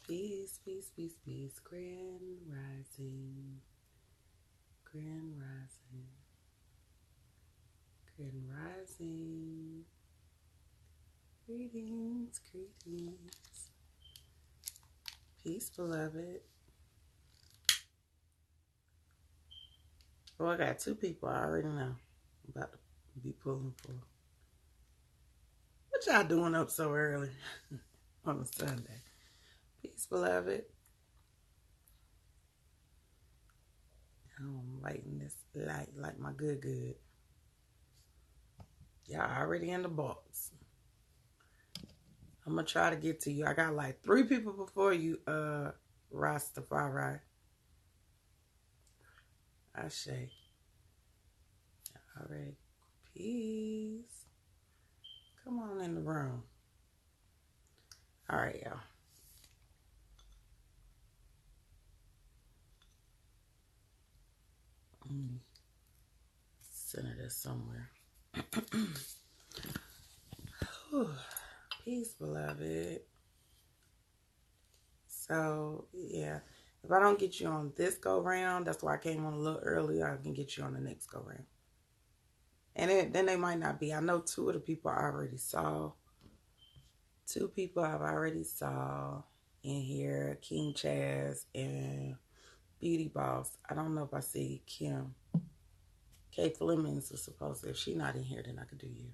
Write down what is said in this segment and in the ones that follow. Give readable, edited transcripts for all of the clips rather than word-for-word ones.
Peace, peace, peace, peace. Grand rising. Grand rising. Grand rising. Greetings, greetings. Peace, beloved. Oh, I got two people I already know. I'm about to be pulling for. What y'all doing up so early on a Sunday? Peace, beloved. I'm lighting this light like my good. Y'all already in the box. I'm gonna try to get to you. I got like 3 people before you, Rastafari. Ashe. Alright. Peace. Come on in the room. Alright, y'all. Center this somewhere. Peace, beloved. So, yeah. If I don't get you on this go round, that's why I came on a little earlier. I can get you on the next go round. And then they might not be. I know 2 of the people I already saw. 2 people I've already saw in here. King Chaz and Beauty Boss. I don't know if I see Kim. Kay Flemings is supposed to. If she's not in here, then I could do you.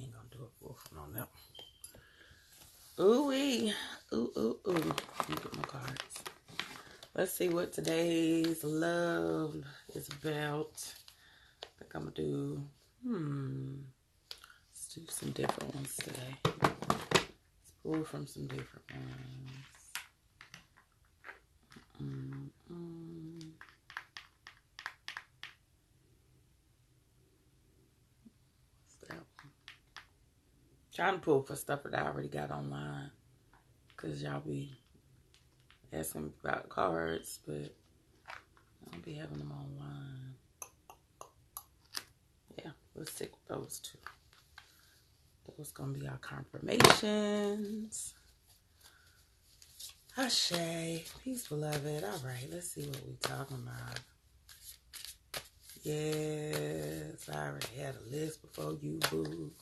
Ain't gonna do a wolf on that. Ooh-wee. Ooh. Let me get my cards. Let's see what today's love is about. I think I'm gonna do, let's do some different ones today. Let's pull from some different ones. What's that one? Trying to pull for stuff that I already got online. Because y'all be asking me about cards, but I don't be having them online. Yeah, let's stick with those 2. Those gonna be our confirmations. Ashe. Peace, beloved. All right, let's see what we talking about. Yes, I already had a list before you, boo.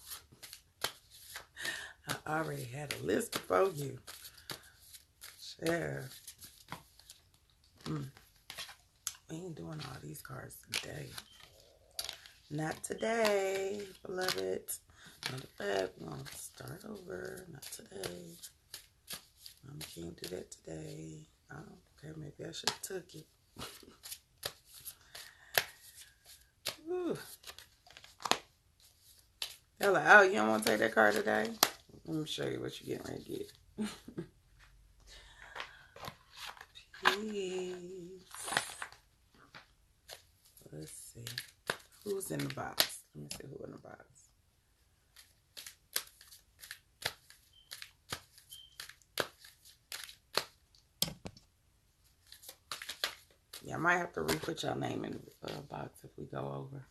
I already had a list before you. Share. We ain't doing all these cards today. Not today, beloved. Matter of fact, we're going to start over. Not today. I can't do that today. Oh, okay, maybe I should have took it. Ooh. They're like, oh, you don't want to take that card today? Let me show you what you're getting ready to get. Peace. Let's see. Who's in the box? Let me see who in the box. Yeah, I might have to re-put your name in the box if we go over.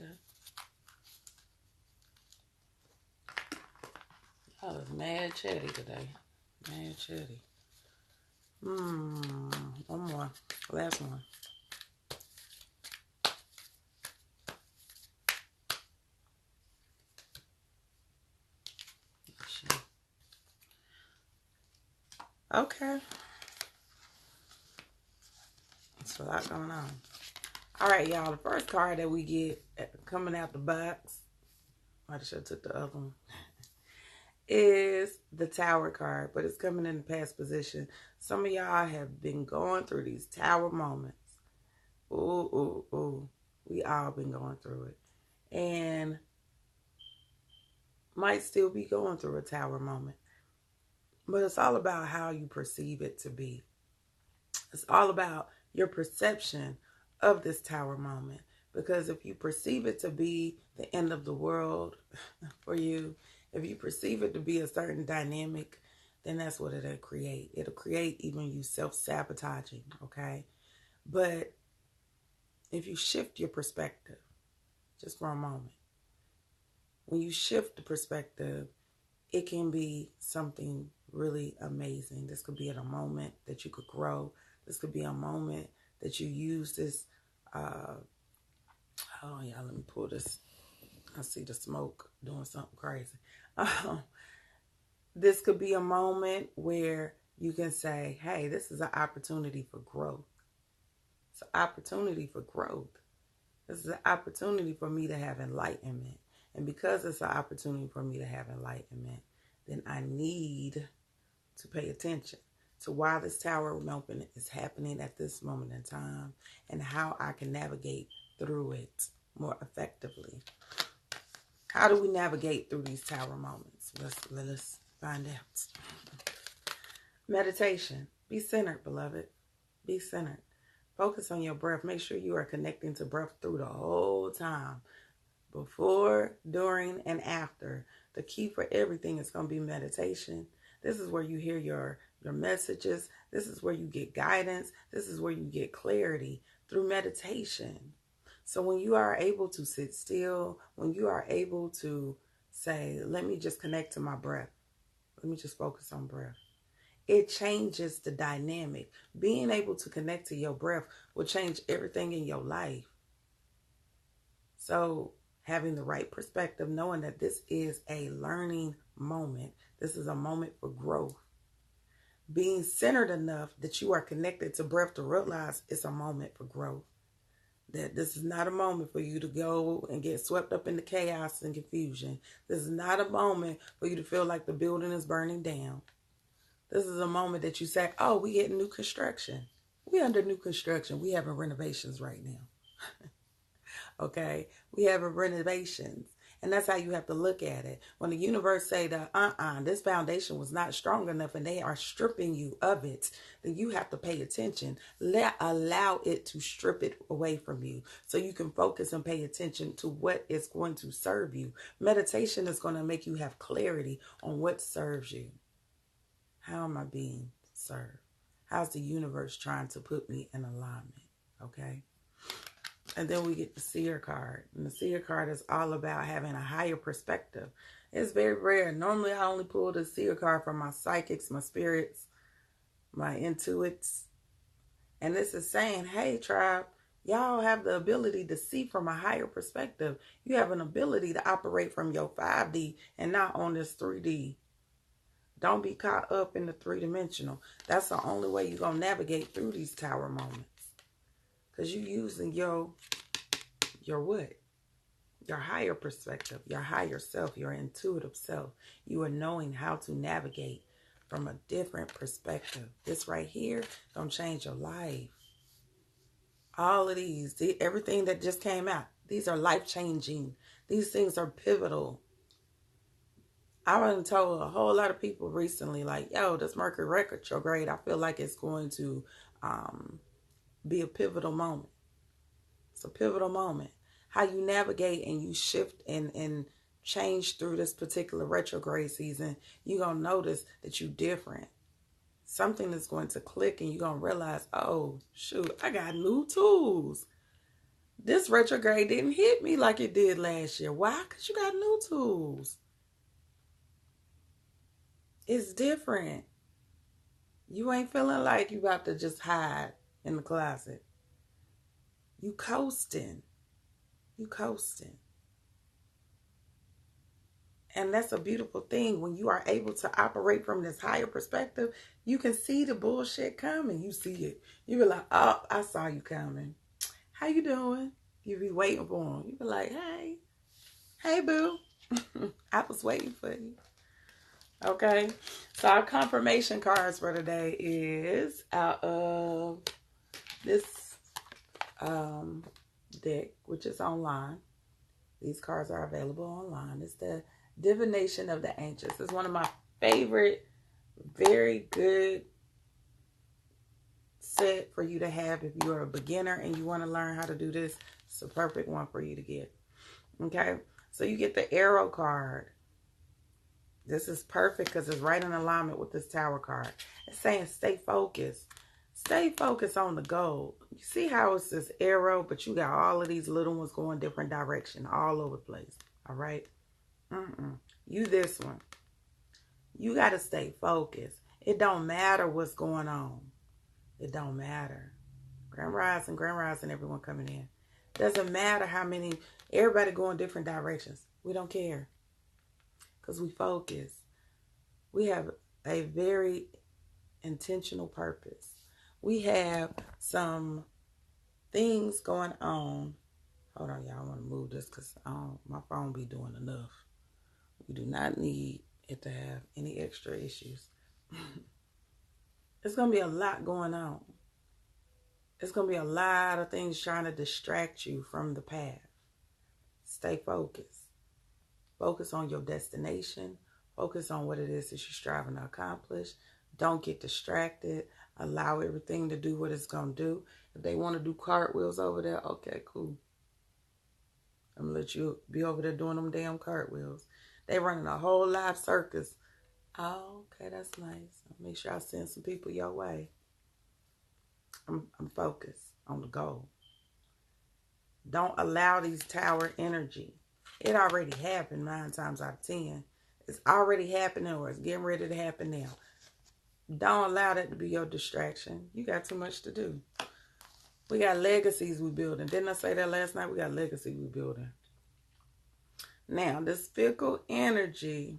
Okay. I was mad chatty today. Mad chatty. One more. Last one. Okay. That's a lot going on. All right, y'all. The first card that we get coming out the box, I should have took the other one, is the Tower card, but it's coming in the past position. Some of y'all have been going through these Tower moments. Ooh, ooh, ooh. We all been going through it. And might still be going through a tower moment. But it's all about how you perceive it to be. It's all about your perception of this tower moment. Because if you perceive it to be the end of the world for you, if you perceive it to be a certain dynamic, then that's what it'll create. It'll create even you self-sabotaging, okay? But if you shift your perspective, just for a moment, when you shift the perspective, it can be something really amazing. This could be at a moment that you could grow. This could be a moment that you use this. Oh, yeah, let me pull this. I see the smoke doing something crazy. This could be a moment where you can say, hey, this is an opportunity for growth. It's an opportunity for growth. This is an opportunity for me to have enlightenment. And because it's an opportunity for me to have enlightenment, then I need to pay attention to why this tower moment is happening at this moment in time and how I can navigate through it more effectively. How do we navigate through these tower moments? Let's find out. Meditation. Be centered, beloved. Be centered. Focus on your breath. Make sure you are connecting to breath through the whole time. Before, during, and after. The key for everything is going to be meditation. This is where you hear your messages. This is where you get guidance. This is where you get clarity through meditation. So when you are able to sit still, when you are able to say, let me just connect to my breath. Let me just focus on breath. It changes the dynamic. Being able to connect to your breath will change everything in your life. So having the right perspective, knowing that this is a learning moment. This is a moment for growth. Being centered enough that you are connected to breath to realize it's a moment for growth. That this is not a moment for you to go and get swept up into chaos and confusion. This is not a moment for you to feel like the building is burning down. This is a moment that you say, oh, we getting new construction. We under new construction. We having renovations right now. Okay? We having renovations. And that's how you have to look at it. When the universe say that, this foundation was not strong enough and they are stripping you of it, then you have to pay attention. Allow it to strip it away from you so you can focus and pay attention to what is going to serve you. Meditation is going to make you have clarity on what serves you. How am I being served? How's the universe trying to put me in alignment? Okay? And then we get the seer card. And the seer card is all about having a higher perspective. It's very rare. Normally, I only pull the seer card from my psychics, my spirits, my intuits. And this is saying, hey, tribe, y'all have the ability to see from a higher perspective. You have an ability to operate from your 5D and not on this 3D. Don't be caught up in the 3-dimensional. That's the only way you're going to navigate through these tower moments. Because you're using your what? Your higher perspective, your higher self, your intuitive self. You are knowing how to navigate from a different perspective. This right here don't change your life. All of these, everything that just came out, these are life-changing. These things are pivotal. I done told a whole lot of people recently, like, yo, this Mercury retrograde, I feel like it's going to be a pivotal moment. It's a pivotal moment. How you navigate and you shift and change through this particular retrograde season, you're going to notice that you're different. Something is going to click and you're going to realize, oh, shoot, I got new tools. This retrograde didn't hit me like it did last year. Why? Because you got new tools. It's different. You ain't feeling like you about to just hide in the closet. You coasting. You coasting. And that's a beautiful thing. When you are able to operate from this higher perspective, you can see the bullshit coming. You see it. You be like, oh, I saw you coming. How you doing? You be waiting for them. You be like, hey, boo. I was waiting for you. Okay. So our confirmation cards for today is out of this deck, which is online. These cards are available online. It's the Divination of the Ancients. It's one of my favorite, very good set for you to have if you're a beginner and you want to learn how to do this. It's a perfect one for you to get. Okay, so you get the Arrow card. This is perfect because it's right in alignment with this Tower card. It's saying stay focused. Stay focused on the goal. You see how it's this arrow, but you got all of these little ones going different direction all over the place. All right? You this one. You got to stay focused. It don't matter what's going on. It don't matter. Grand Rising, everyone coming in. Doesn't matter how many, everybody going different directions. We don't care. Because we focus. We have a very intentional purpose. We have some things going on. Hold on, y'all. I want to move this because my phone be doing enough. We do not need it to have any extra issues. It's going to be a lot going on. It's going to be a lot of things trying to distract you from the path. Stay focused. Focus on your destination. Focus on what it is that you're striving to accomplish. Don't get distracted. Allow everything to do what it's going to do. If they want to do cartwheels over there, okay, cool. I'm going to let you be over there doing them damn cartwheels. They running a whole live circus. Oh, okay, that's nice. I'll make sure I send some people your way. I'm focused on the goal. Don't allow these Tower energy. It already happened 9 times out of 10. It's already happening or it's getting ready to happen now. Don't allow that to be your distraction. You got too much to do. We got legacies we building. Didn't I say that last night? We got legacy we building. Now, this fickle energy.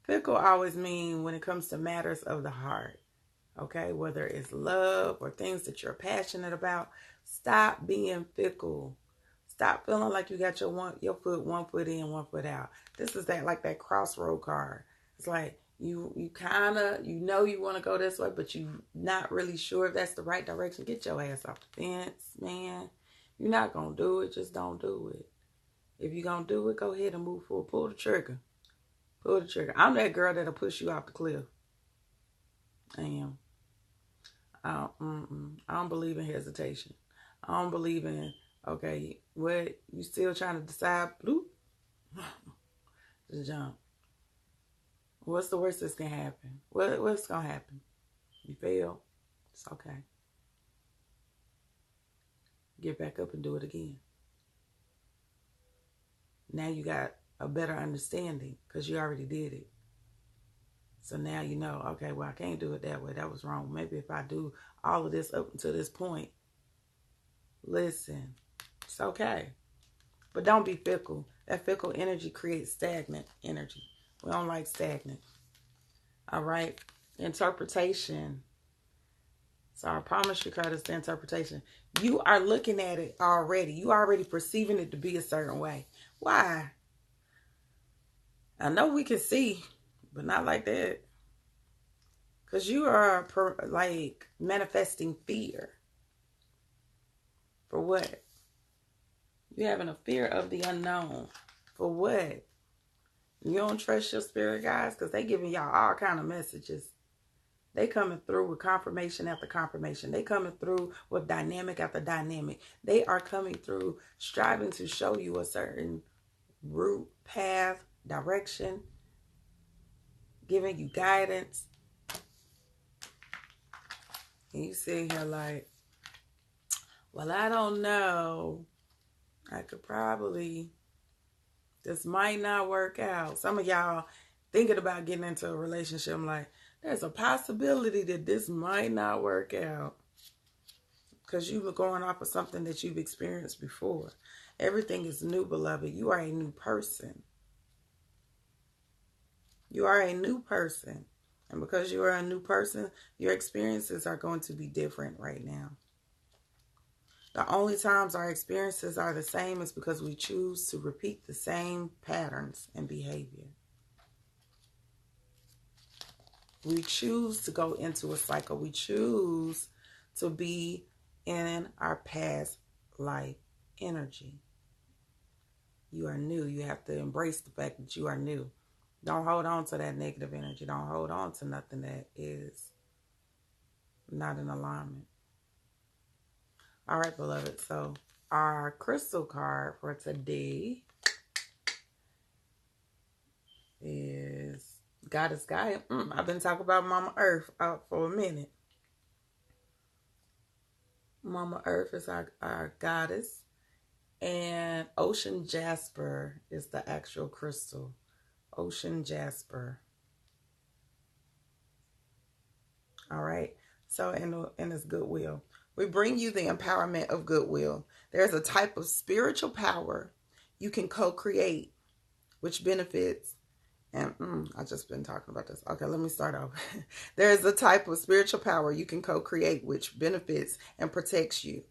Fickle always mean when it comes to matters of the heart. Okay? Whether it's love or things that you're passionate about. Stop being fickle. Stop feeling like you got your foot one foot in, one foot out. This is like that crossroad card. It's like you kind of, you want to go this way, but you're not really sure if that's the right direction. Get your ass off the fence, man. You're not going to do it. Just don't do it. If you're going to do it, go ahead and move forward. Pull the trigger. Pull the trigger. I'm that girl that'll push you off the cliff. I am. I don't believe in hesitation. I don't believe in, okay, what, you still trying to decide? Bloop. Just jump. What's the worst that's going to happen? What's going to happen? You fail. It's okay. Get back up and do it again. Now you got a better understanding because you already did it. So now you know, okay, well, I can't do it that way. That was wrong. Maybe if I do all of this up until this point, listen, it's okay. But don't be fickle. That fickle energy creates stagnant energy. We don't like stagnant. All right. Interpretation. So I promise you, Curtis, the interpretation. You are looking at it already. You are already perceiving it to be a certain way. Why? I know we can see, but not like that. Because you are like manifesting fear. For what? You're having a fear of the unknown. For what? You don't trust your spirit guides because they giving y'all all kind of messages. They coming through with confirmation after confirmation. They coming through with dynamic after dynamic. They are coming through striving to show you a certain route, path, direction, giving you guidance. And you sit here like, well, I don't know. I could probably, this might not work out. Some of y'all thinking about getting into a relationship, I'm like, there's a possibility that this might not work out. Because you've been going off of something that you've experienced before. Everything is new, beloved. You are a new person. You are a new person. And because you are a new person, your experiences are going to be different right now. The only times our experiences are the same is because we choose to repeat the same patterns and behavior. We choose to go into a cycle. We choose to be in our past life energy. You are new. You have to embrace the fact that you are new. Don't hold on to that negative energy. Don't hold on to nothing that is not in alignment. All right, beloved. So our crystal card for today is Goddess Gaia. I've been talking about Mama Earth for a minute. Mama Earth is our goddess. And Ocean Jasper is the actual crystal. Ocean Jasper. All right. So in this goodwill, we bring you the empowerment of goodwill. There's a type of spiritual power you can co-create, which benefits. And I've just been talking about this. Okay, let me start over. There is a type of spiritual power you can co-create, which benefits and protects you,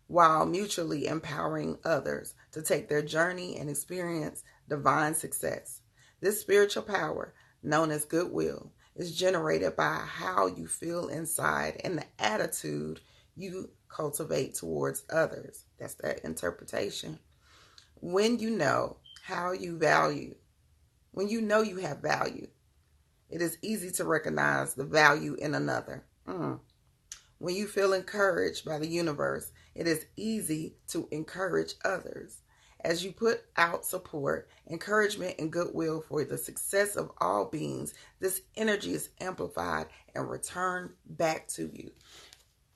while mutually empowering others to take their journey and experience divine success. This spiritual power, known as goodwill, is generated by how you feel inside and the attitude you cultivate towards others. That's that interpretation. When you know how you value, when you know you have value, it is easy to recognize the value in another. When you feel encouraged by the universe, it is easy to encourage others. As you put out support, encouragement, and goodwill for the success of all beings, this energy is amplified and returned back to you.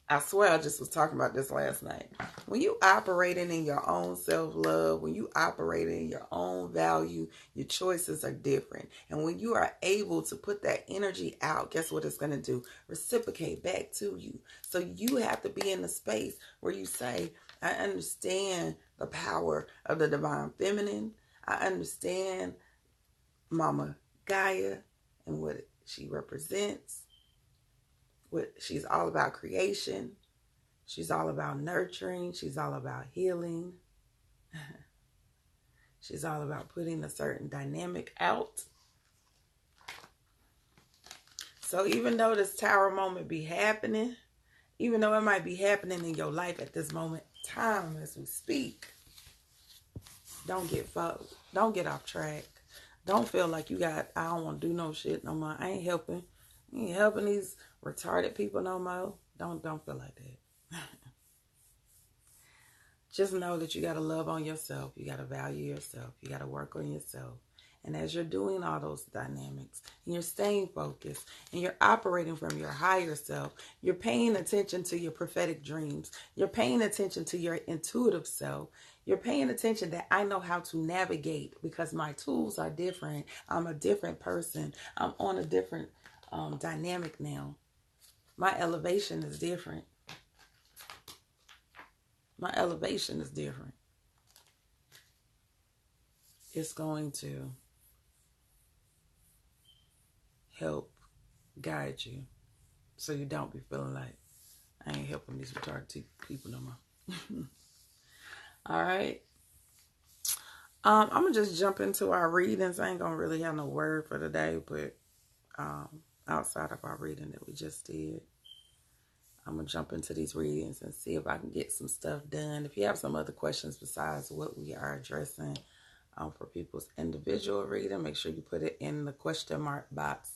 I swear I just was talking about this last night. When you operating in your own self-love, when you operating in your own value, your choices are different. And when you are able to put that energy out, guess what it's going to do? Reciprocate back to you. So you have to be in the space where you say, I understand the power of the divine feminine. I understand Mama Gaia and what she represents. She's all about creation. She's all about nurturing. She's all about healing. She's all about putting a certain dynamic out. So even though this tower moment be happening, even though it might be happening in your life at this moment in time as we speak, don't get off track. Don't feel like I don't want to do no shit no more. I ain't helping. I ain't helping these retarded people no more. Don't feel like that. Just know that you got to love on yourself. You got to value yourself. You got to work on yourself. And as you're doing all those dynamics, and you're staying focused, and you're operating from your higher self, you're paying attention to your prophetic dreams. You're paying attention to your intuitive self. You're paying attention that I know how to navigate because my tools are different. I'm a different person. I'm on a different dynamic now. My elevation is different. My elevation is different. It's going to help guide you so you don't be feeling like I ain't helping these retarded people no more. All right. I'm going to just jump into our readings. I ain't going to really have no word for today, but outside of our reading that we just did, I'm going to jump into these readings and see if I can get some stuff done. If you have some other questions besides what we are addressing for people's individual reading, make sure you put it in the question mark box.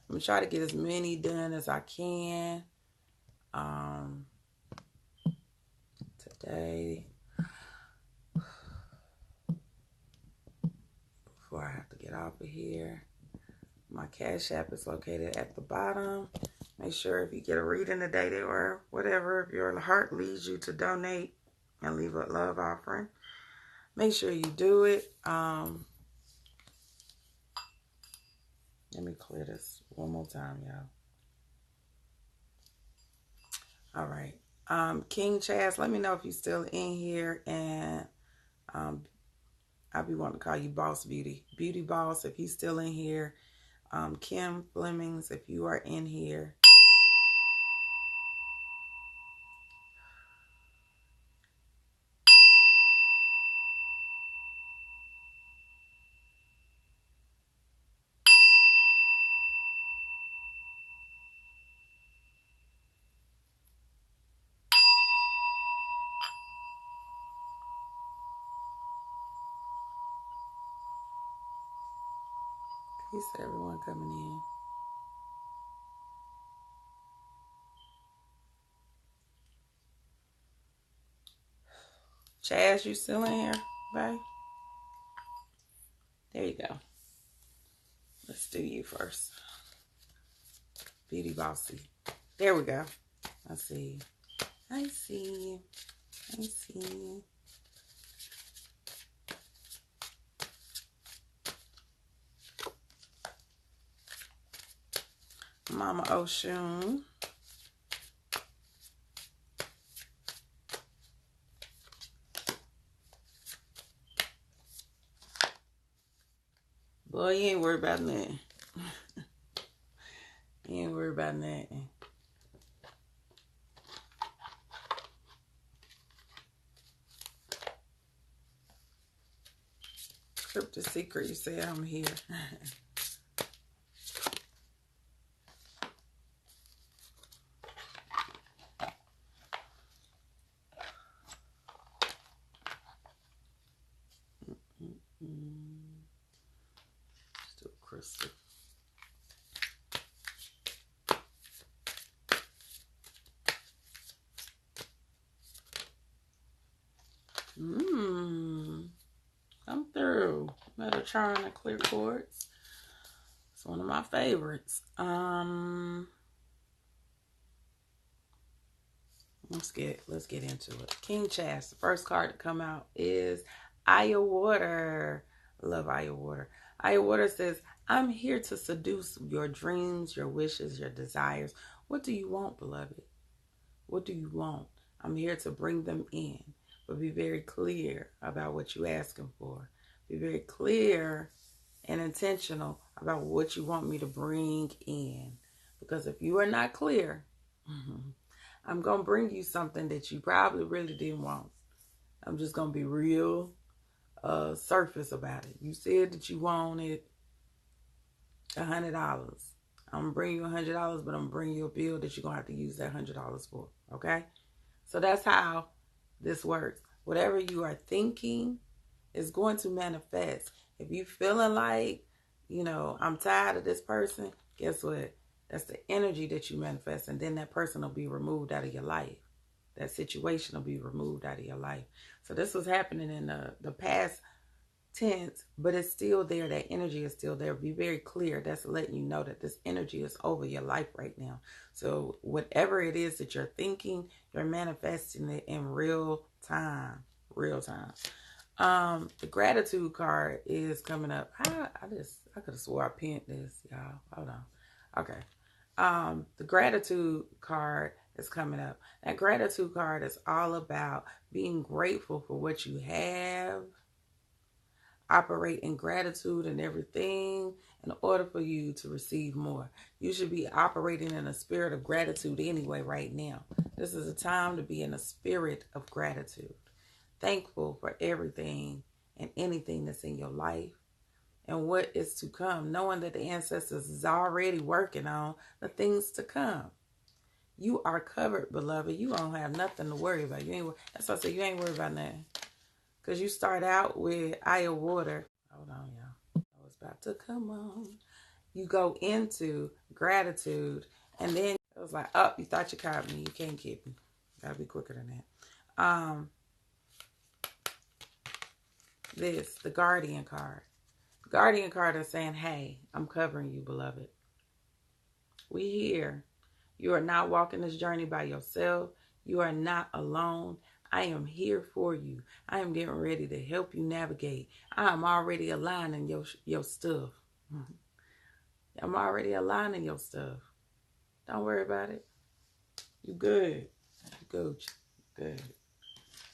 I'm going to try to get as many done as I can today before I have to get off of here. My Cash App is located at the bottom. Make sure if you get a reading today or whatever, if your heart leads you to donate and leave a love offering, make sure you do it. Let me clear this one more time, y'all. All right. King Chaz, let me know if you're still in here. And I'll be wanting to call you Boss Beauty. Beauty Boss, if you're still in here. Kim Flemings, if you are in here. He said everyone coming in. Chaz, you still in here, babe? There you go. Let's do you first. Beauty Bossy. There we go. I see. I see. I see. Mama Oshun. Boy, you ain't worried about nothing. You ain't worried about nothing. Cryptic Secret, you say I'm here. Still crystal. Come through. Metatron and clear quartz. It's one of my favorites. Let's get into it. King Chaz. The first card to come out is Eye of Water. Love Eye of Water. Eye of Water says, I'm here to seduce your dreams, your wishes, your desires. What do you want, beloved? What do you want? I'm here to bring them in. But be very clear about what you're asking for. Be very clear and intentional about what you want me to bring in. Because if you are not clear, I'm going to bring you something that you probably really didn't want. I'm just going to be real surface about it. You said that you wanted $100. I'm going to bring you $100, but I'm going to bring you a bill that you're going to have to use that $100 for. Okay? So that's how this works. Whatever you are thinking is going to manifest. If you feeling like, I'm tired of this person, guess what? That's the energy that you manifest, and then that person will be removed out of your life. That situation will be removed out of your life. So this was happening in the past tense, but it's still there. That energy is still there. Be very clear. That's letting you know that this energy is over your life right now. So whatever it is that you're thinking, you're manifesting it in real time. Real time. The gratitude card is coming up. I could have swore I pinned this, y'all. Hold on. Okay. The gratitude card is coming up. That gratitude card is all about being grateful for what you have. Operate in gratitude and everything in order for you to receive more. You should be operating in a spirit of gratitude anyway right now. This is a time to be in a spirit of gratitude. Thankful for everything and anything that's in your life and what is to come, knowing that the ancestors is already working on the things to come. You are covered, beloved. You don't have nothing to worry about. That's why I say you ain't worried about nothing. Because you start out with Eye of Water. Hold on, y'all. I was about to come on. You go into gratitude, and then it was like, oh, you thought you caught me. You can't get me. Gotta be quicker than that. The Guardian card. The Guardian card is saying, hey, I'm covering you, beloved. We here. You are not walking this journey by yourself. You are not alone. I am here for you. I am getting ready to help you navigate. I am already aligning your stuff. I'm already aligning your stuff. Don't worry about it. You good. You good.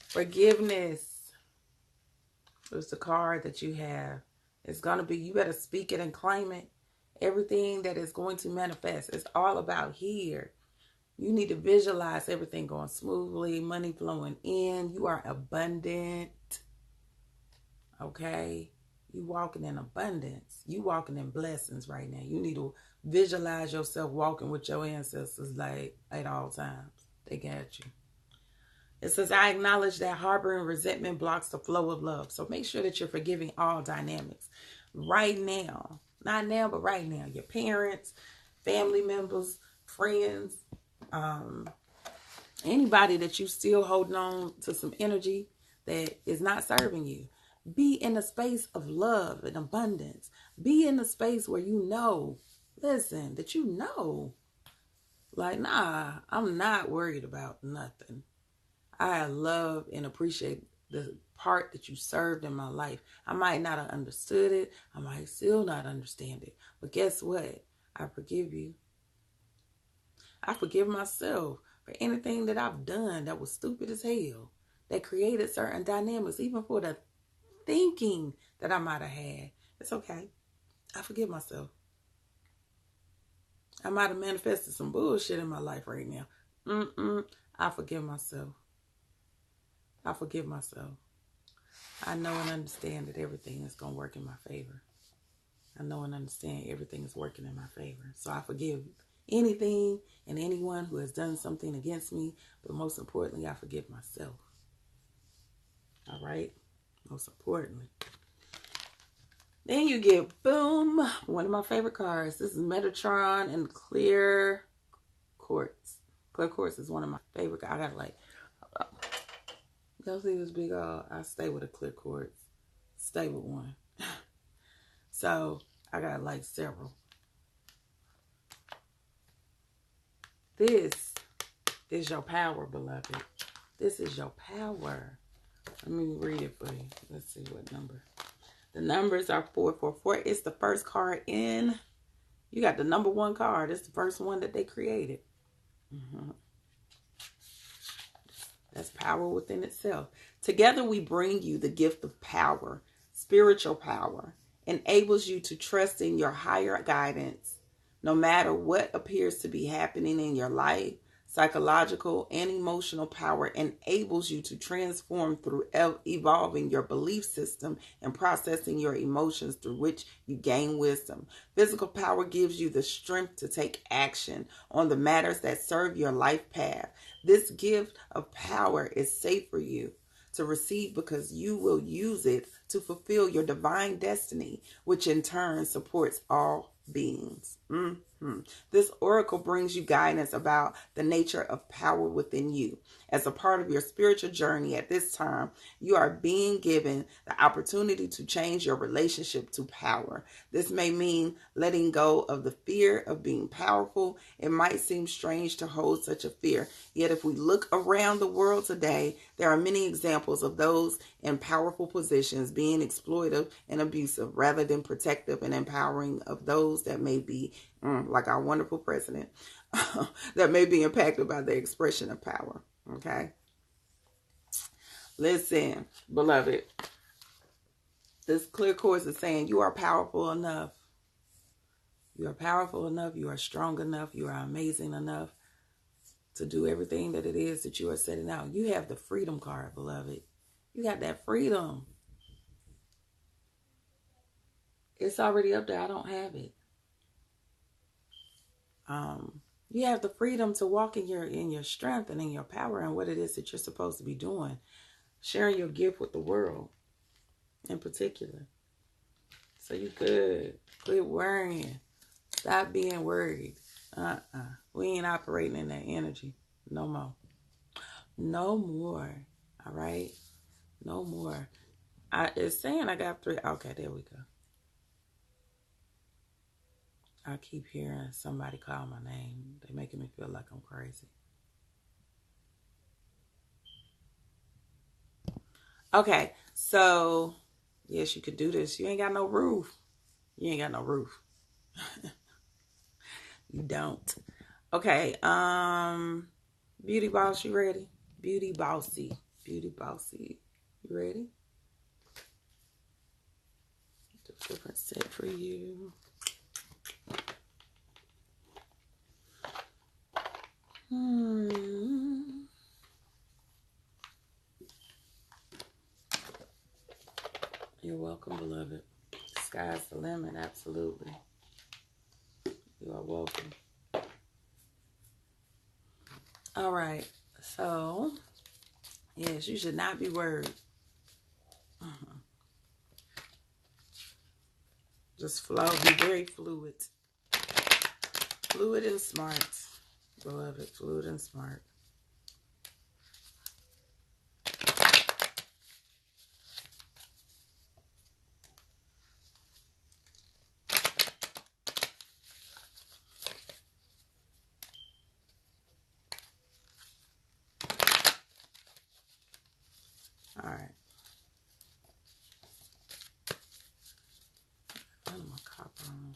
Forgiveness is the card that you have. It's going to be, you better speak it and claim it. Everything that is going to manifest. It's all about here. You need to visualize everything going smoothly, money flowing in. You are abundant. Okay? You walking in abundance. You walking in blessings right now. You need to visualize yourself walking with your ancestors like at all times. They got you. It says, I acknowledge that harboring resentment blocks the flow of love. So make sure that you're forgiving all dynamics. Right now, Not now, but right now. Your parents, family members, friends, anybody that you still holding on to some energy that is not serving you. Be in a space of love and abundance. Be in a space where you know, listen, that you know, like, nah, I'm not worried about nothing. I love and appreciate the part that you served in my life. I might not have understood it. I might still not understand it. But guess what? I forgive you. I forgive myself for anything that I've done that was stupid as hell, that created certain dynamics, even for the thinking that I might have had. It's okay. I forgive myself. I might have manifested some bullshit in my life right now. I forgive myself. I forgive myself. I know and understand that everything is going to work in my favor. I know and understand everything is working in my favor. So I forgive anything and anyone who has done something against me. But most importantly, I forgive myself. All right? Most importantly. Then you get, boom, one of my favorite cards. This is Metatron and Clear Quartz. Clear Quartz is one of my favorite cards. I got like, y'all see this big old, I stay with a Clear Quartz. Stay with one. So I got like several. This is your power, beloved. This is your power. Let me read it for you. Let's see what number. The numbers are 444. It's the first card in. You got the number 1 card. It's the first one that they created. That's power within itself. Together we bring you the gift of power, spiritual power, enables you to trust in your higher guidance, no matter what appears to be happening in your life. Psychological and emotional power enables you to transform through evolving your belief system and processing your emotions, through which you gain wisdom. Physical power gives you the strength to take action on the matters that serve your life path. This gift of power is safe for you to receive because you will use it to fulfill your divine destiny, which in turn supports all beings. This oracle brings you guidance about the nature of power within you. As a part of your spiritual journey at this time, you are being given the opportunity to change your relationship to power. This may mean letting go of the fear of being powerful. It might seem strange to hold such a fear. Yet if we look around the world today, there are many examples of those in powerful positions being exploitive and abusive rather than protective and empowering of those that may be, like our wonderful president, that may be impacted by the expression of power. Okay? Listen, beloved, this clear course is saying you are powerful enough. You are powerful enough. You are strong enough. You are amazing enough to do everything that it is that you are setting out. You have the freedom card, beloved. You got that freedom. It's already up there. I don't have it. You have the freedom to walk in your strength and in your power and what it is that you're supposed to be doing. Sharing your gift with the world in particular. So you good. Quit worrying. Stop being worried. We ain't operating in that energy. No more. No more. All right? No more. It's saying I got 3. Okay, there we go. I keep hearing somebody call my name. They're making me feel like I'm crazy. Okay, so yes, you could do this. You ain't got no roof. You ain't got no roof. You don't. Okay, Beauty Boss, you ready? Beauty Bossy. Beauty Bossy. You ready? A different set for you. You're welcome, beloved. Sky's the limit, absolutely. You are welcome. All right, so yes, you should not be worried. Just flow. Be very fluid. Fluid and smart. Beloved, fluid and smart. All right. Put my copper on.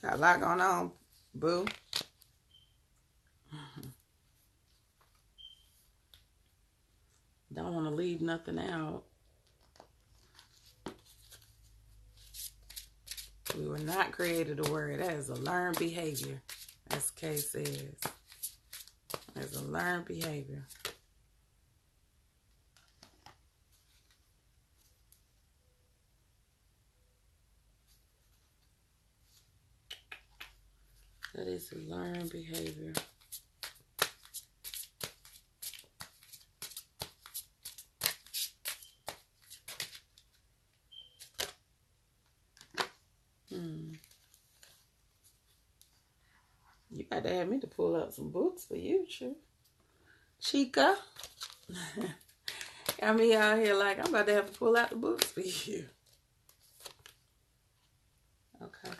Got a lot going on, boo. Don't want to leave nothing out. We were not created to worry. That is a learned behavior, as Kay says. It's a learned behavior. That is a learned behavior. You got to have me to pull out some books for you, Chica. Got me out here like I'm about to have to pull out the books for you. Okay.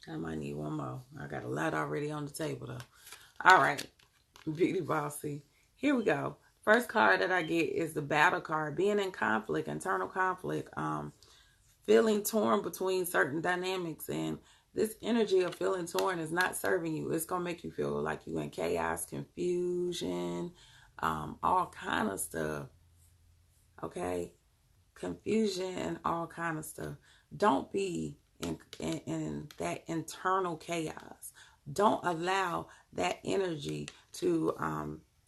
I might need one more. I got a lot already on the table, though. All right. Beauty Bossy. Here we go. First card that I get is the battle card. Being in conflict, internal conflict. Feeling torn between certain dynamics. And this energy of feeling torn is not serving you. It's going to make you feel like you're in chaos, confusion, all kind of stuff. Okay? Confusion and all kind of stuff. Don't be in that internal chaos. Don't allow that energy to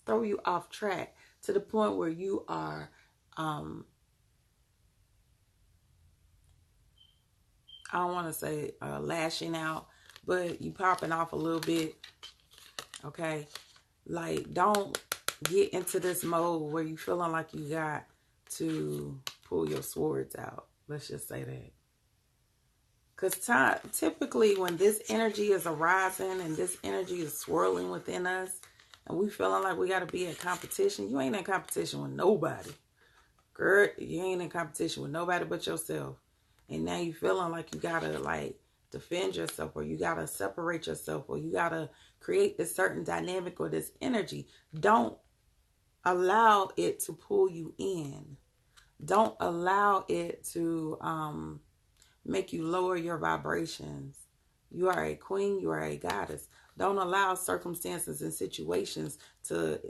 throw you off track to the point where you are I don't want to say lashing out, but you popping off a little bit. Okay? Like, don't get into this mode where you feeling like you got to pull your swords out. Let's just say that. Because typically when this energy is arising and this energy is swirling within us and we feeling like we got to be in competition, you ain't in competition with nobody. Girl, you ain't in competition with nobody but yourself. And now you feeling like you got to like defend yourself, or you got to separate yourself, or you got to create this certain dynamic or this energy. Don't allow it to pull you in. Don't allow it to make you lower your vibrations. You are a queen. You are a goddess. Don't allow circumstances and situations to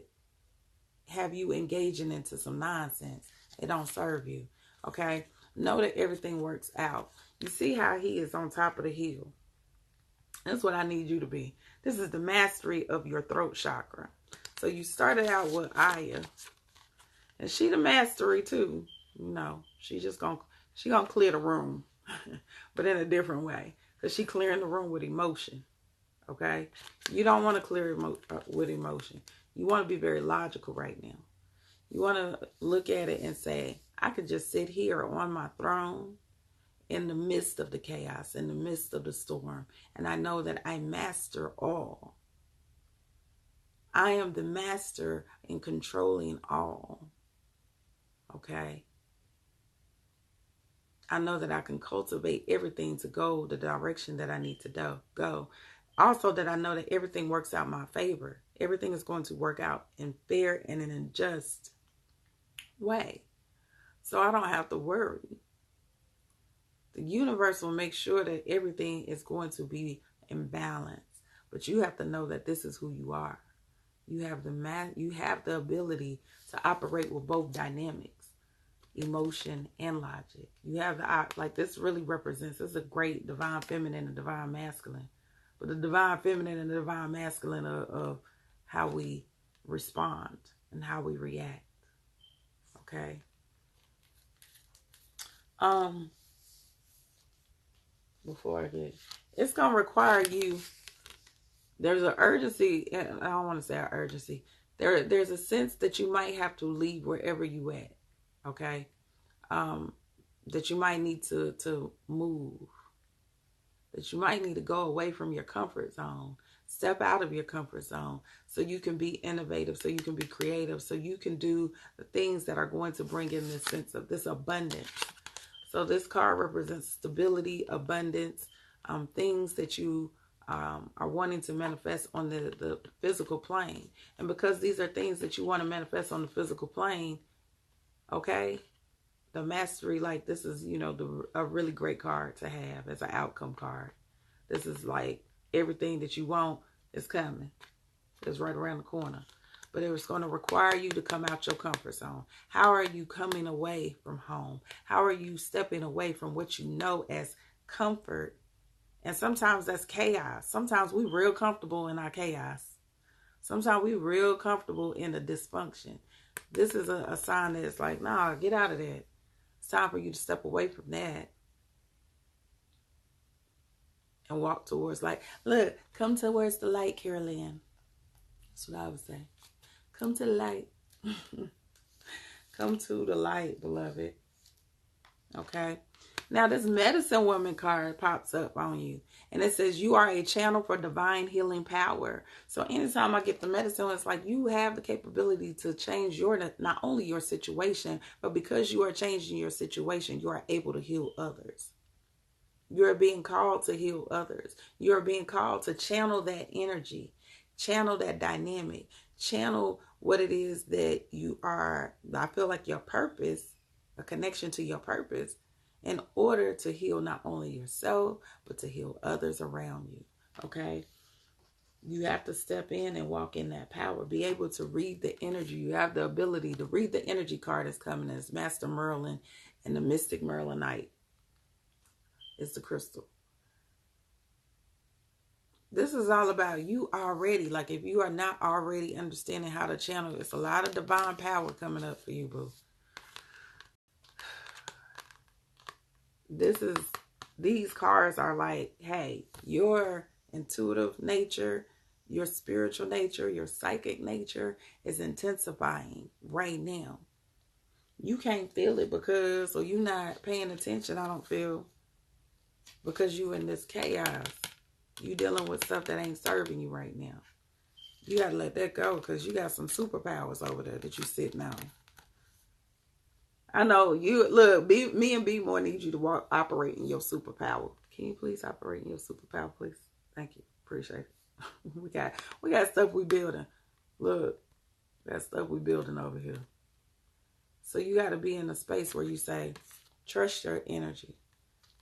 have you engaging into some nonsense. It don't serve you. Okay? Know that everything works out. You see how he is on top of the hill. That's what I need you to be. This is the mastery of your throat chakra. So you started out with Aya. And she the mastery too. You know, she gonna clear the room. But in a different way. Because she clearing the room with emotion. Okay? You don't want to clear with emotion. You want to be very logical right now. You want to look at it and say, I could just sit here on my throne in the midst of the chaos, in the midst of the storm. And I know that I master all. I am the master in controlling all. Okay? I know that I can cultivate everything to go the direction that I need to go. Also that I know that everything works out in my favor. Everything is going to work out in fair and in a just way. So I don't have to worry. The universe will make sure that everything is going to be in balance. But you have to know that this is who you are. You have the ability to operate with both dynamics, emotion and logic. You have this really represents, this is a great divine feminine and divine masculine. but the divine feminine and the divine masculine of how we respond and how we react. Okay. Before I get, it's gonna require you. There's an urgency. I don't want to say an urgency. There's a sense that you might have to leave wherever you at. Okay. That you might need to move. That you might need to go away from your comfort zone. Step out of your comfort zone so you can be innovative, so you can be creative, so you can do the things that are going to bring in this sense of this abundance. So this card represents stability, abundance, things that you are wanting to manifest on the physical plane. And because these are things that you want to manifest on the physical plane, okay, the mastery, like this is, a really great card to have as an outcome card. This is like everything that you want is coming. It's right around the corner. But it's going to require you to come out your comfort zone. How are you coming away from home? How are you stepping away from what you know as comfort? And sometimes that's chaos. Sometimes we're real comfortable in our chaos. Sometimes we're real comfortable in the dysfunction. This is a sign that it's like, nah, get out of that. It's time for you to step away from that. And walk towards light. Look, come towards the light, Carolyn. That's what I would say. Come to the light. Come to the light, beloved. Okay. Now this medicine woman card pops up on you. And it says you are a channel for divine healing power. So anytime I get the medicine, it's like you have the capability to change not only your situation, but because you are changing your situation, you are able to heal others. You're being called to heal others. You're being called to channel that energy, channel that dynamic, channel what it is that you are. I feel like your purpose, a connection to your purpose, in order to heal not only yourself, but to heal others around you. Okay? You have to step in and walk in that power. Be able to read the energy. You have the ability to read the energy card that's coming as Master Merlin and the Mystic Merlinite. It's the crystal. This is all about you already. Like if you are not already understanding how to channel, it's a lot of divine power coming up for you, boo. These cards are like, hey, your intuitive nature, your spiritual nature, your psychic nature is intensifying right now. You can't feel it or you're not paying attention, I don't feel. Because you in this chaos. You dealing with stuff that ain't serving you right now. You got to let that go because you got some superpowers over there that you sitting on. I know you look. Me and B more need you to operate in your superpower. Can you please operate in your superpower, please? Thank you. Appreciate it. we got stuff we building. Look, that stuff we building over here. So you got to be in a space where you say, trust your energy,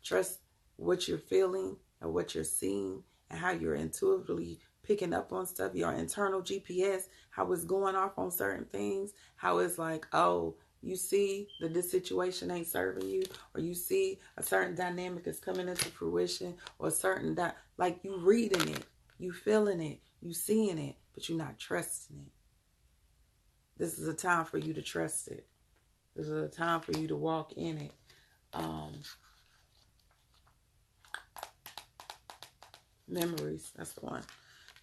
trust what you're feeling and what you're seeing and how you're intuitively picking up on stuff, your internal GPS, how it's going off on certain things, how it's like, oh, you see that this situation ain't serving you, or you see a certain dynamic is coming into fruition, or a certain, like you reading it, you feeling it, you seeing it, but you're not trusting it. This is a time for you to trust it. This is a time for you to walk in it. Memories, that's the one.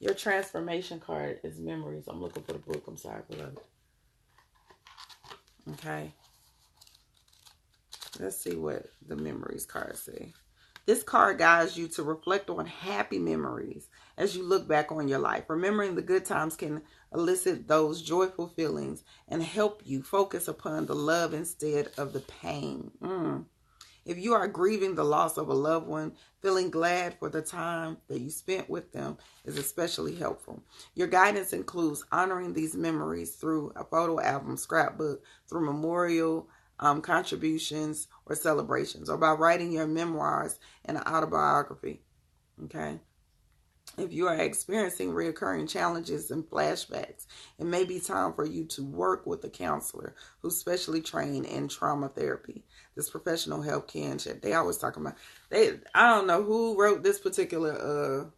Your transformation card is memories. I'm looking for the book. I'm sorry, beloved. Okay. Let's see what the memories card say. This card guides you to reflect on happy memories as you look back on your life. Remembering the good times can elicit those joyful feelings and help you focus upon the love instead of the pain. If you are grieving the loss of a loved one, feeling glad for the time that you spent with them is especially helpful. Your guidance includes honoring these memories through a photo album, scrapbook, through memorial contributions or celebrations, or by writing your memoirs and an autobiography. Okay. If you are experiencing recurring challenges and flashbacks, it may be time for you to work with a counselor who's specially trained in trauma therapy. This professional help can check. They always talk about, I don't know who wrote this particular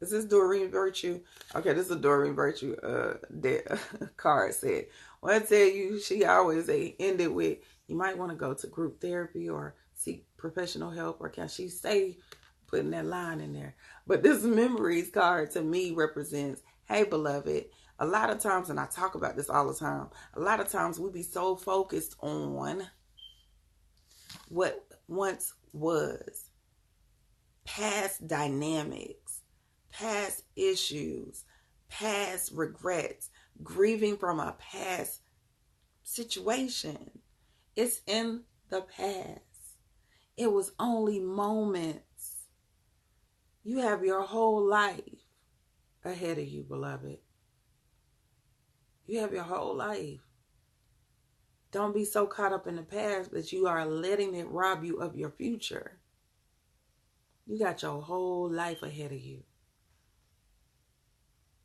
Is this Doreen Virtue? Okay, this is a Doreen Virtue card said. Well, I tell you, she always ended with, you might want to go to group therapy or seek professional help, or can she stay putting that line in there? But this memories card to me represents, hey, beloved, a lot of times, and I talk about this all the time, a lot of times we be so focused on what once was, past dynamics, past issues, past regrets, grieving from a past situation. It's in the past. It was only moments. You have your whole life ahead of you, beloved. You have your whole life. Don't be so caught up in the past that you are letting it rob you of your future. You got your whole life ahead of you.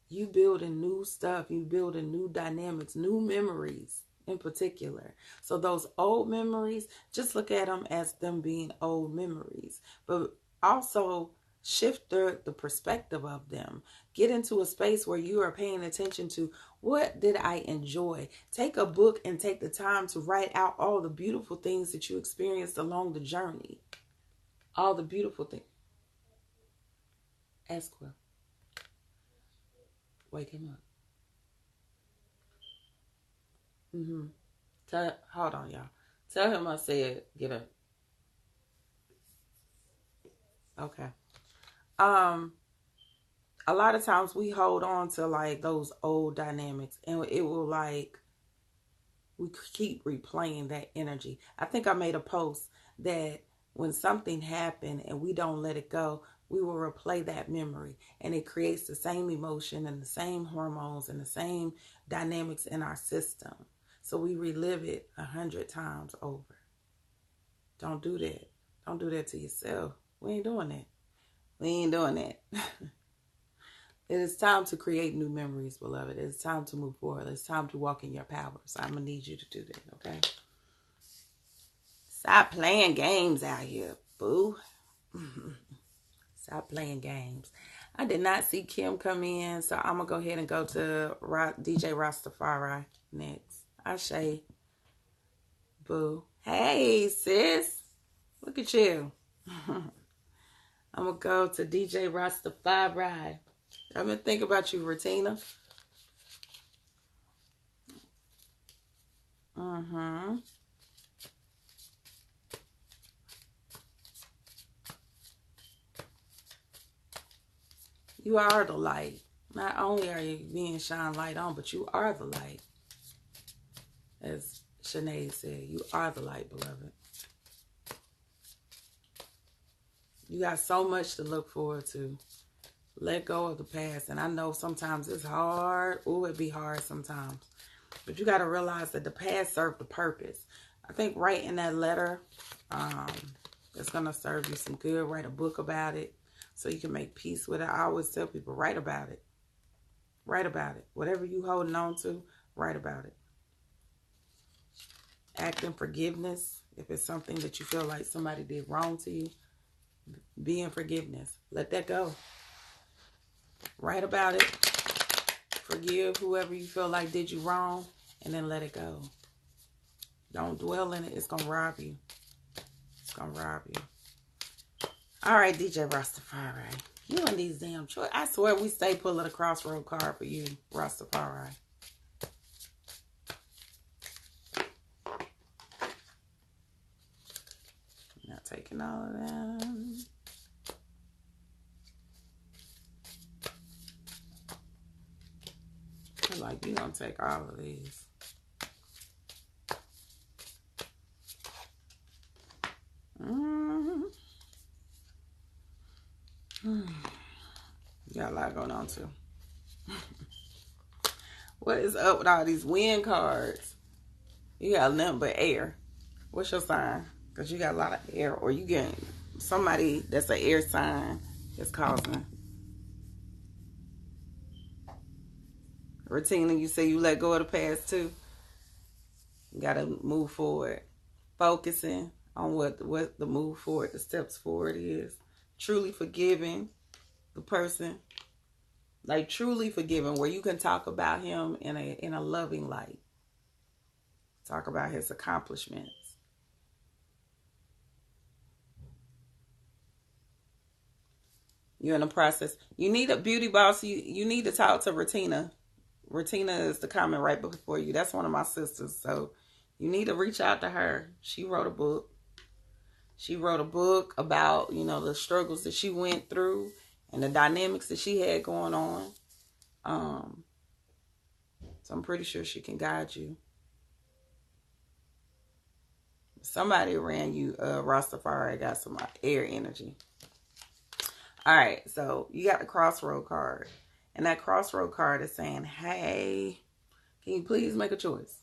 You building new stuff. You building new dynamics, new memories in particular. So those old memories, just look at them as them being old memories. But also shift the perspective of them. Get into a space where you are paying attention to, what did I enjoy? Take a book and take the time to write out all the beautiful things that you experienced along the journey. All the beautiful things. Ask Will. Wake him up. Hold on, y'all. Tell him I said get up. Okay. A lot of times we hold on to like those old dynamics, and it will like, we keep replaying that energy. I think I made a post that when something happened and we don't let it go, we will replay that memory, and it creates the same emotion and the same hormones and the same dynamics in our system. So we relive it 100 times over. Don't do that. Don't do that to yourself. We ain't doing that. We ain't doing that. It is time to create new memories, beloved. It's time to move forward. It's time to walk in your power. So I'm going to need you to do that, okay? Stop playing games out here, boo. Stop playing games. I did not see Kim come in, so I'm going to go ahead and go to DJ Rastafari next. Ashe. Boo. Hey, sis. Look at you. I'm going to go to DJ Rastafari. I've been thinking about you, Ratina. You are the light. Not only are you being shined light on, but you are the light. As Sinead said, you are the light, beloved. You got so much to look forward to. Let go of the past. And I know sometimes it's hard. Ooh, it be hard sometimes. But you got to realize that the past served a purpose. I think writing that letter, it's going to serve you some good. Write a book about it so you can make peace with it. I always tell people, write about it. Write about it. Whatever you holding on to, write about it. Act in forgiveness. If it's something that you feel like somebody did wrong to you, be in forgiveness. Let that go. Write about it. Forgive whoever you feel like did you wrong, and then let it go. Don't dwell in it. It's going to rob you. It's going to rob you. All right, DJ Rastafari. You and these damn choices. I swear we stay pulling a crossroad card for you, Rastafari. Not taking all of them. I feel like you don't take all of these. You got a lot going on too. What is up with all these wind cards? You got nothing but air. What's your sign? Because you got a lot of air, or you get somebody that's an air sign that's causing. Ratina, you say you let go of the past too. You got to move forward. Focusing on what the move forward, the steps forward is. Truly forgiving the person Like truly forgiving, where you can talk about him in a loving light. Talk about his accomplishments. You're in the process. You need a beauty boss. You need to talk to Ratina. Ratina is the comment right before you. That's one of my sisters. So you need to reach out to her. She wrote a book. She wrote a book about, the struggles that she went through and the dynamics that she had going on. So I'm pretty sure she can guide you. Somebody around you, Rastafari, got some air energy. All right, so you got the crossroad card. And that crossroad card is saying, hey, can you please make a choice?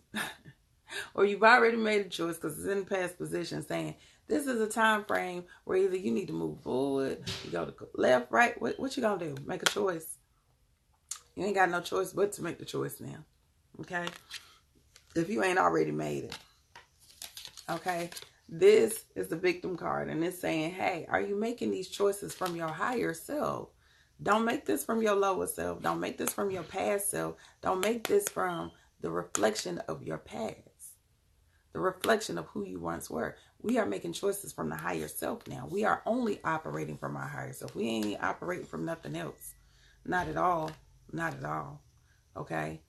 Or you've already made a choice because it's in the past position, saying, this is a time frame where either you need to move forward, you go to left, right. What you going to do? Make a choice. You ain't got no choice but to make the choice now. Okay? If you ain't already made it. Okay? This is the victim card, and it's saying, hey, are you making these choices from your higher self? Don't make this from your lower self. Don't make this from your past self. Don't make this from the reflection of your past. The reflection of who you once were. We are making choices from the higher self now. We are only operating from our higher self. We ain't operating from nothing else. Not at all. Not at all. Okay?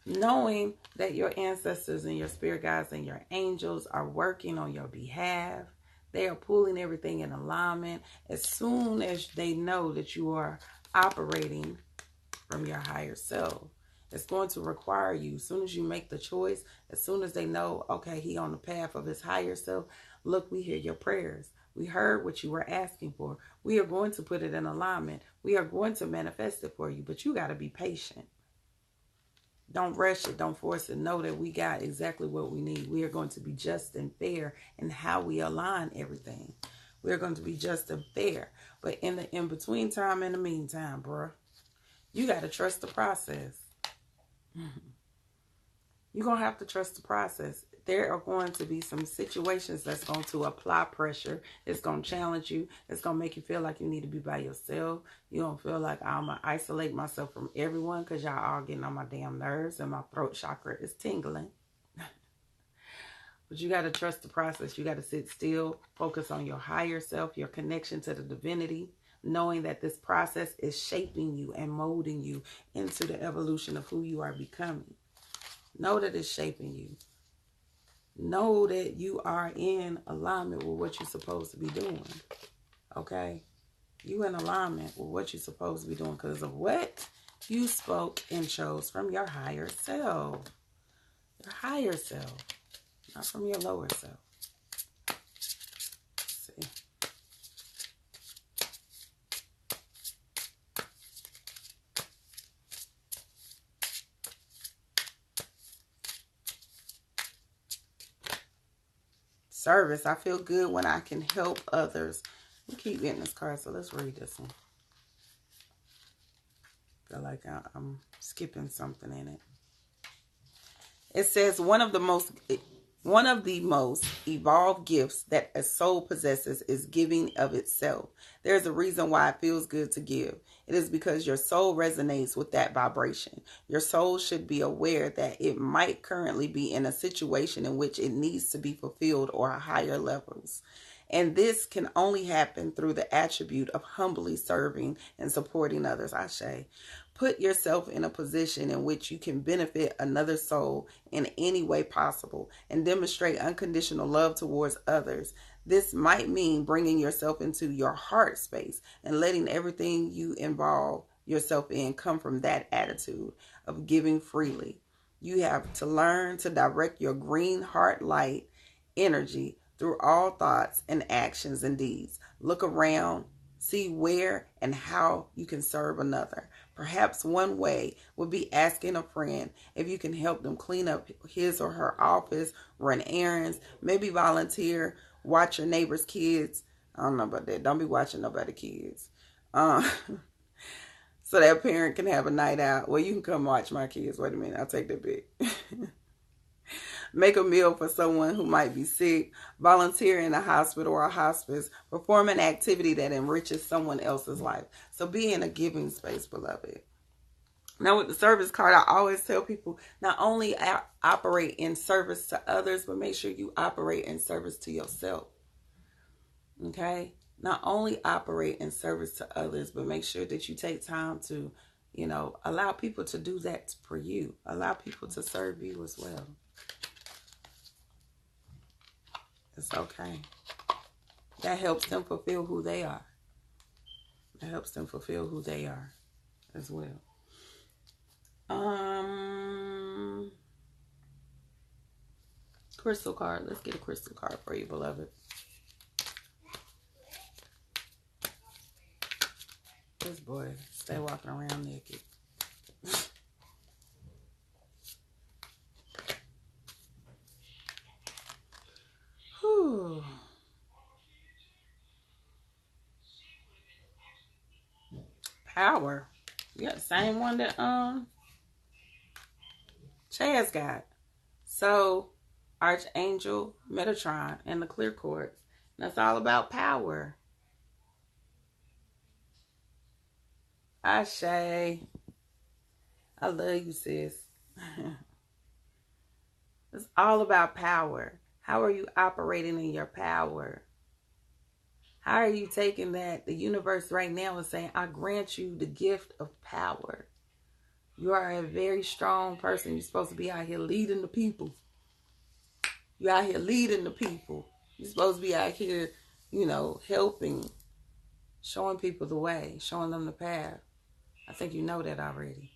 Knowing that your ancestors and your spirit guides and your angels are working on your behalf. They are pulling everything in alignment as soon as they know that you are operating from your higher self. It's going to require you, as soon as you make the choice, as soon as they know, okay, he on the path of his higher self, look, we hear your prayers. We heard what you were asking for. We are going to put it in alignment. We are going to manifest it for you, but you got to be patient. Don't rush it. Don't force it. Know that we got exactly what we need. We are going to be just and fair in how we align everything. We're going to be just and fair. But in the in-between time, in the meantime, bro, you got to trust the process. You're going to have to trust the process. There are going to be some situations that's going to apply pressure. It's going to challenge you. It's going to make you feel like you need to be by yourself. You don't feel like I'm going to isolate myself from everyone because y'all all getting on my damn nerves and my throat chakra is tingling. But you got to trust the process. You got to sit still, focus on your higher self, your connection to the divinity, knowing that this process is shaping you and molding you into the evolution of who you are becoming. Know that it's shaping you. Know that you are in alignment with what you're supposed to be doing. Okay? You in alignment with what you're supposed to be doing because of what you spoke and chose from your higher self. Your higher self. Not from your lower self. Let's see. Service. I feel good when I can help others. We keep getting this card, so let's read this one. I feel like I'm skipping something in it. It says one of the most evolved gifts that a soul possesses is giving of itself. There's a reason why it feels good to give. It is because your soul resonates with that vibration. Your soul should be aware that it might currently be in a situation in which it needs to be fulfilled or higher levels. And this can only happen through the attribute of humbly serving and supporting others. Ashe. Put yourself in a position in which you can benefit another soul in any way possible and demonstrate unconditional love towards others. This might mean bringing yourself into your heart space and letting everything you involve yourself in come from that attitude of giving freely. You have to learn to direct your green heart light energy through all thoughts and actions and deeds. Look around, see where and how you can serve another. Perhaps one way would be asking a friend if you can help them clean up his or her office, run errands, maybe volunteer, watch your neighbor's kids. I don't know about that. Don't be watching nobody's kids. So that parent can have a night out. Well, you can come watch my kids. Wait a minute. I'll take that bit. Make a meal for someone who might be sick, volunteer in a hospital or a hospice, perform an activity that enriches someone else's life. So be in a giving space, beloved. Now with the service card, I always tell people not only operate in service to others, but make sure you operate in service to yourself. Okay? Not only operate in service to others, but make sure that you take time to, allow people to do that for you. Allow people to serve you as well. It's okay. That helps them fulfill who they are. That helps them fulfill who they are as well. Crystal card. Let's get a crystal card for you, beloved. This boy stay walking around naked. Whew. Power. Yeah, same one that Chaz got. So, Archangel Metatron and the clear quartz. That's all about power. Ashe. I love you, sis. It's all about power. How are you operating in your power? How are you taking that? The universe right now is saying, I grant you the gift of power. You are a very strong person. You're supposed to be out here leading the people. You're out here leading the people. You're supposed to be out here, helping, showing people the way, showing them the path. I think you know that already.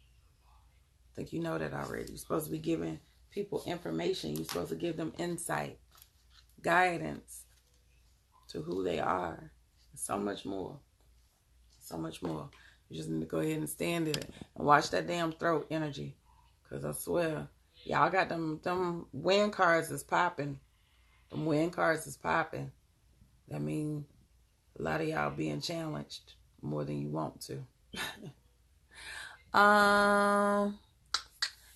You're supposed to be giving people information. You're supposed to give them insight, guidance to who they are. So much more. So much more. You just need to go ahead and stand in it and watch that damn throat energy. Because I swear, y'all got them wind cards is popping. Them wind cards is popping. That means a lot of y'all being challenged more than you want to.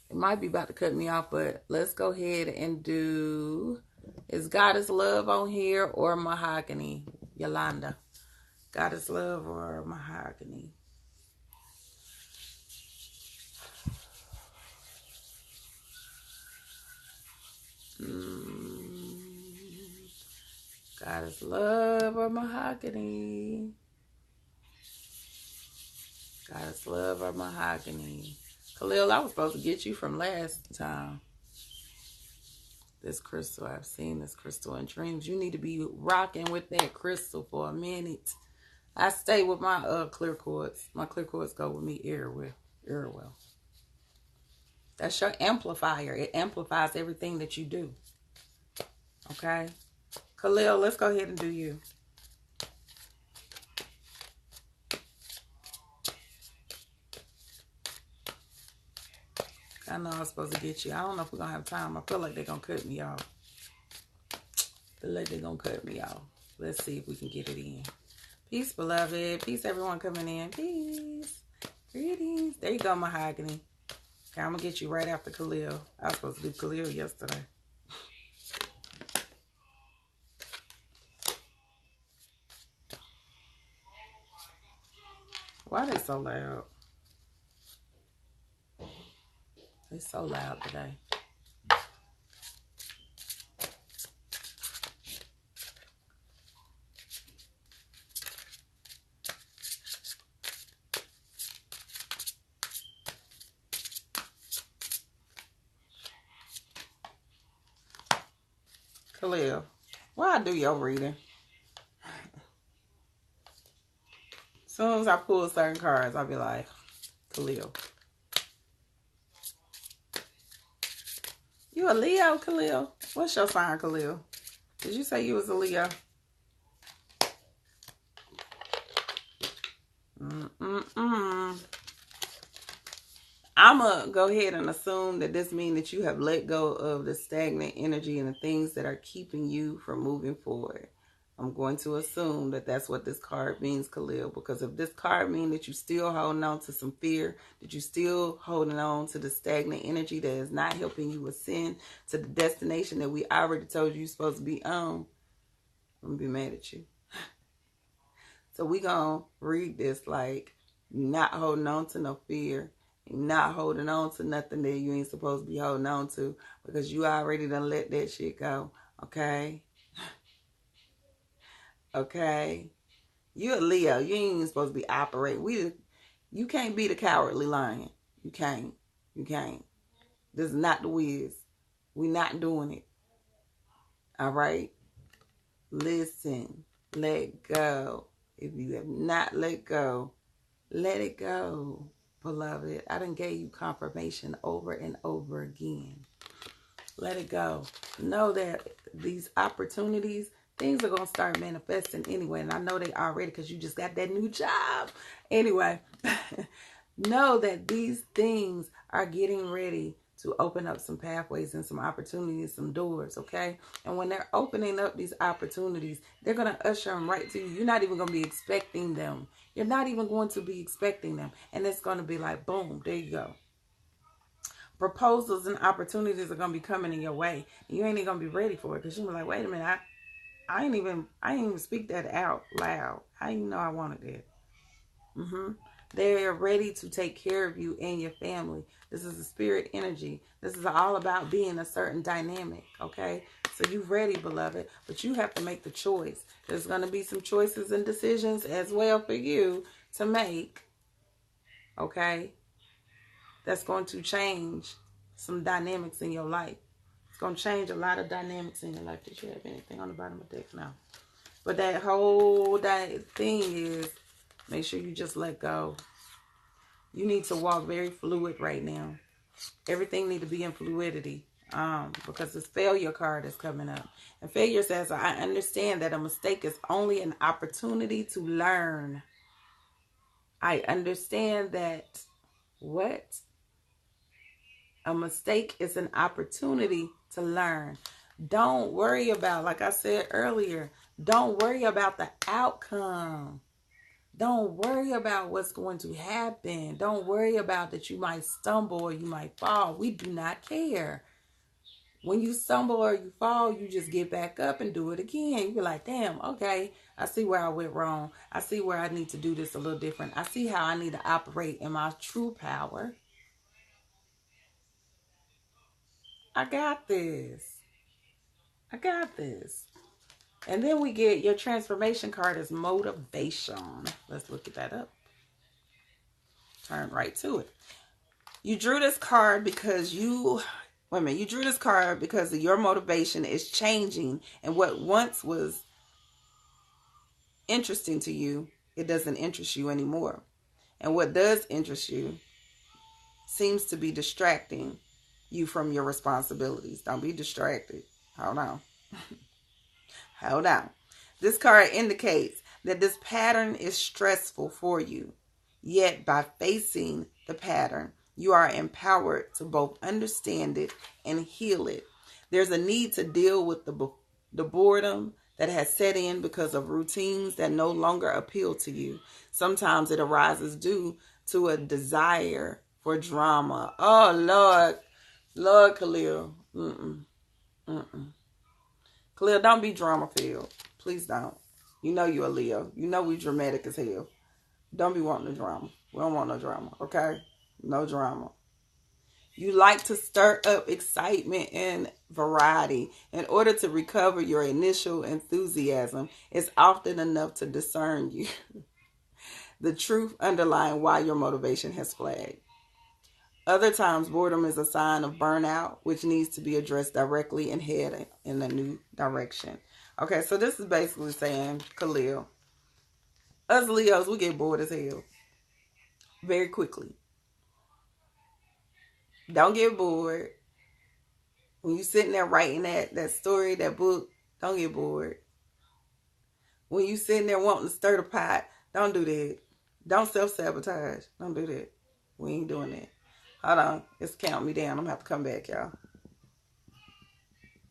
It might be about to cut me off, but let's go ahead and do, is Goddess Love on here or Mahogany? Yolanda. Goddess Love or Mahogany? Goddess Love or Mahogany? Goddess Love or Mahogany? Khalil, I was supposed to get you from last time. This crystal, I've seen this crystal in dreams. You need to be rocking with that crystal for a minute. I stay with my clear quartz. My clear quartz go with me well. That's your amplifier. It amplifies everything that you do. Okay? Khalil, let's go ahead and do you. I know I was supposed to get you. I don't know if we're going to have time. I feel like they're going to cut me off. Let's see if we can get it in. Peace, beloved. Peace, everyone coming in. Peace. Greetings. There you go, Mahogany. Okay, I'm going to get you right after Khalil. I was supposed to do Khalil yesterday. Why are they so loud? They're so loud today. Khalil, why I do your reading? As soon as I pull certain cards, I'll be like, Khalil. You a Leo, Khalil? What's your sign, Khalil? Did you say you was a Leo? I'm going to go ahead and assume that this means that you have let go of the stagnant energy and the things that are keeping you from moving forward. I'm going to assume that that's what this card means, Khalil, because if this card means that you're still holding on to some fear, that you're still holding on to the stagnant energy that is not helping you ascend to the destination that we already told you you're supposed to be on, I'm going to be mad at you. So we're going to read this like not holding on to no fear You're not holding on to nothing that you ain't supposed to be holding on to, because you already done let that shit go. Okay? Okay? You a Leo. You ain't even supposed to be operating. You can't be the cowardly lion. You can't. You can't. This is not the Wiz. We not doing it. All right? Listen. Let go. If you have not let go, let it go, beloved. I done gave you confirmation over and over again. Let it go. Know that these opportunities, things are going to start manifesting anyway. And I know they already, because you just got that new job. Anyway, know that these things are getting ready to open up some pathways and some opportunities, some doors, okay? And when they're opening up these opportunities, they're going to usher them right to you. You're not even going to be expecting them. You're not even going to be expecting them. And it's going to be like, boom, there you go. Proposals and opportunities are going to be coming in your way. And you ain't even going to be ready for it, because you're like, wait a minute, I ain't even speak that out loud. I didn't know I wanted that. They're ready to take care of you and your family. This is a spirit energy. This is all about being a certain dynamic, okay? So you ready, beloved, but you have to make the choice. There's going to be some choices and decisions as well for you to make, okay? That's going to change some dynamics in your life. It's going to change a lot of dynamics in your life. Did you have anything on the bottom of the deck? No. But that whole thing is, make sure you just let go. You need to walk very fluid right now. Everything need to be in fluidity, because this failure card is coming up. And failure says, I understand that a mistake is only an opportunity to learn. I understand that what? A mistake is an opportunity to learn. Don't worry about, like I said earlier, don't worry about the outcome. Don't worry about what's going to happen. Don't worry about that you might stumble or you might fall. We do not care. When you stumble or you fall, you just get back up and do it again. You're like, damn, okay, I see where I went wrong. I see where I need to do this a little different. I see how I need to operate in my true power. I got this. I got this. And then we get your transformation card as motivation. Let's look at that up. Turn right to it. You drew this card because you drew this card because your motivation is changing, and what once was interesting to you, it doesn't interest you anymore. And what does interest you seems to be distracting you from your responsibilities. Don't be distracted. Hold on. Hold on. This card indicates that this pattern is stressful for you. Yet by facing the pattern, you are empowered to both understand it and heal it. There's a need to deal with the boredom that has set in because of routines that no longer appeal to you. Sometimes it arises due to a desire for drama. Oh, Lord. Lord, Khalil. Khalil, don't be drama-filled. Please don't. You know you're a Leo. You know we dramatic as hell. Don't be wanting the drama. We don't want no drama, okay? No drama. You like to stir up excitement and variety. In order to recover your initial enthusiasm, it's often enough to discern you. The truth underlying why your motivation has flagged. Other times, boredom is a sign of burnout, which needs to be addressed directly and head in a new direction. Okay, so this is basically saying, Khalil, us Leos, we get bored as hell very quickly. Don't get bored. When you're sitting there writing that story, that book, don't get bored. When you sitting there wanting to stir the pot, don't do that. Don't self-sabotage. Don't do that. We ain't doing that. Hold on. It's counting me down. I'm going to have to come back, y'all.